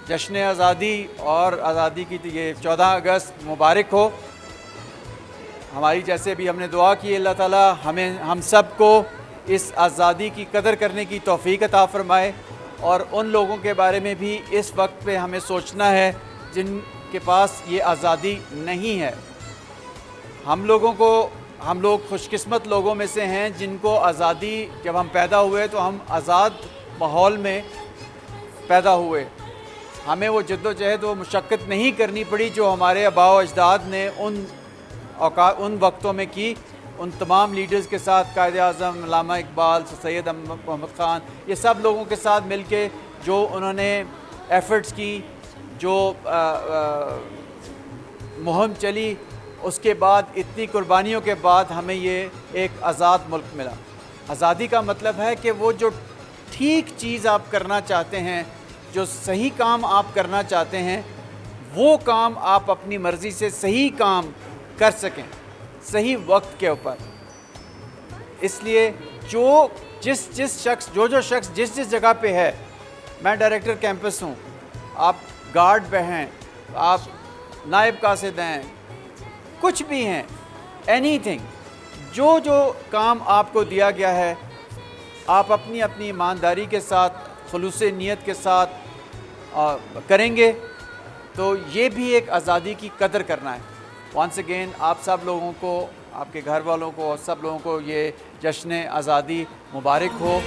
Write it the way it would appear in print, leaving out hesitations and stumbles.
जश्न आज़ादी और आज़ादी की ये 14 अगस्त मुबारक हो। हमारी जैसे भी हमने दुआ की, अल्लाह ताला हम सब को इस आज़ादी की कदर करने की तौफ़ीक अता फ़रमाए। और उन लोगों के बारे में भी इस वक्त पे हमें सोचना है जिनके पास ये आज़ादी नहीं है। हम लोग खुशकिस्मत लोगों में से हैं जिनको आज़ादी, जब हम पैदा हुए तो हम आज़ाद माहौल में पैदा हुए। हमें वो जद्दोजहद व मुशक्क़त नहीं करनी पड़ी जो हमारे आबा व अजदाद ने उन वक्तों में की। उन तमाम लीडर्स के साथ, कायद-ए-आज़म अल्लामा इकबाल, सैयद मोहम्मद ख़ान, ये सब लोगों के साथ मिल के जो उन्होंने एफ़र्ट्स की, जो मुहिम चली, उसके बाद इतनी कुर्बानियों के बाद हमें ये एक आज़ाद मुल्क मिला। आज़ादी का मतलब है कि वो जो ठीक चीज़ आप करना चाहते हैं, जो सही काम आप करना चाहते हैं, वो काम आप अपनी मर्ज़ी से सही काम कर सकें, सही वक्त के ऊपर। इसलिए जो शख्स जिस जगह पे है, मैं डायरेक्टर कैंपस हूँ, आप गार्ड पे हैं, आप नायब कासिद हैं, कुछ भी हैं, एनीथिंग, जो काम आपको दिया गया है, आप अपनी अपनी ईमानदारी के साथ, खुलूस नीयत के साथ करेंगे तो ये भी एक आज़ादी की कदर करना है। वंस अगेन आप सब लोगों को, आपके घर वालों को और सब लोगों को ये जश्न आज़ादी मुबारक हो।